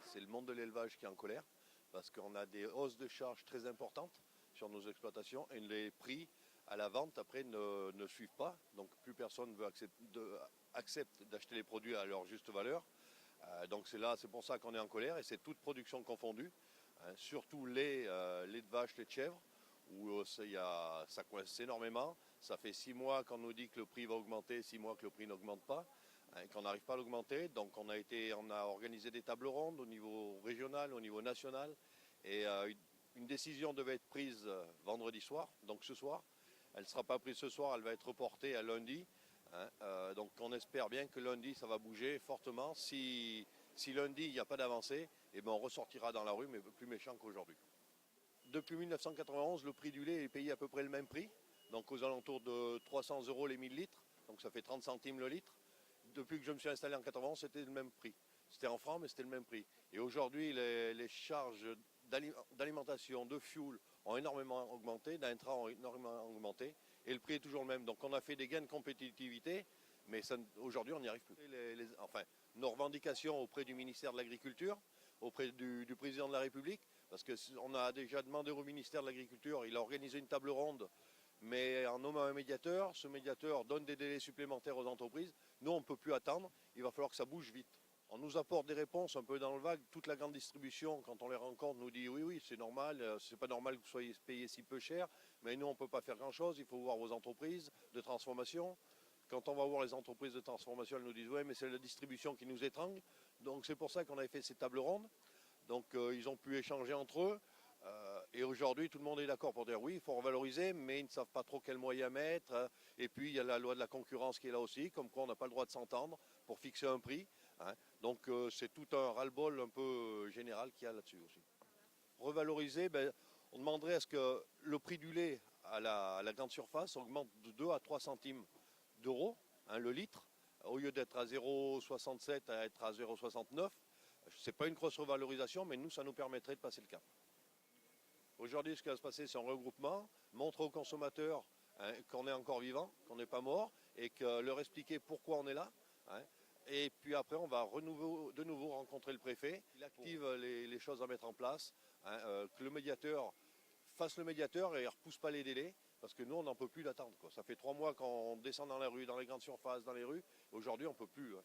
c'est le monde de l'élevage qui est en colère parce qu'on a des hausses de charges très importantes sur nos exploitations et les prix à la vente après ne suivent pas. Donc plus personne accepte d'acheter les produits à leur juste valeur. Donc c'est pour ça qu'on est en colère et c'est toute production confondue, hein, surtout lait de vache, lait de chèvre, où ça coince énormément. Ça fait 6 mois qu'on nous dit que le prix va augmenter, 6 mois que le prix n'augmente pas, hein, qu'on n'arrive pas à l'augmenter. Donc on a organisé des tables rondes au niveau régional, au niveau national, et une décision devait être prise vendredi soir, donc ce soir. Elle ne sera pas prise ce soir, elle va être reportée à lundi. Hein, donc on espère bien que lundi ça va bouger fortement. Si lundi il n'y a pas d'avancée, eh ben on ressortira dans la rue, mais plus méchant qu'aujourd'hui. Depuis 1991, le prix du lait est payé à peu près le même prix, donc aux alentours de 300 € les 1000 litres, donc ça fait 30 centimes le litre. Depuis que je me suis installé en 91, c'était le même prix. C'était en francs, mais c'était le même prix. Et aujourd'hui, les charges d'alimentation, de fuel ont énormément augmenté, d'intrants ont énormément augmenté, et le prix est toujours le même. Donc on a fait des gains de compétitivité, mais aujourd'hui on n'y arrive plus. Nos revendications auprès du ministère de l'Agriculture, auprès du président de la République, parce qu'on a déjà demandé au ministère de l'Agriculture, il a organisé une table ronde, mais en nommant un médiateur, ce médiateur donne des délais supplémentaires aux entreprises. Nous, on ne peut plus attendre, il va falloir que ça bouge vite. On nous apporte des réponses un peu dans le vague. Toute la grande distribution, quand on les rencontre, nous dit oui, c'est normal, c'est pas normal que vous soyez payé si peu cher, mais nous, on ne peut pas faire grand-chose, il faut voir vos entreprises de transformation. Quand on va voir les entreprises de transformation, elles nous disent oui, mais c'est la distribution qui nous étrangle. Donc c'est pour ça qu'on avait fait ces tables rondes. Donc ils ont pu échanger entre eux. Et aujourd'hui, tout le monde est d'accord pour dire oui, il faut revaloriser, mais ils ne savent pas trop quels moyens mettre. Et puis, il y a la loi de la concurrence qui est là aussi, comme quoi on n'a pas le droit de s'entendre pour fixer un prix. Hein. Donc, c'est tout un ras-le-bol un peu général qu'il y a là-dessus aussi. Revaloriser, on demanderait à ce que le prix du lait à la grande surface augmente de 2 à 3 centimes d'euros, hein, le litre, au lieu d'être à 0,67 à être à 0,69. Ce n'est pas une grosse revalorisation, mais nous, ça nous permettrait de passer le cap. Aujourd'hui, ce qui va se passer, c'est un regroupement, montrer aux consommateurs, hein, qu'on est encore vivant, qu'on n'est pas mort, et que leur expliquer pourquoi on est là. Hein. Et puis après, on va de nouveau rencontrer le préfet. Il active les choses à mettre en place, hein, que le médiateur fasse le médiateur et ne repousse pas les délais, parce que nous, on n'en peut plus d'attendre. Ça fait 3 mois qu'on descend dans la rue, dans les grandes surfaces, dans les rues. Aujourd'hui, on ne peut plus. Hein.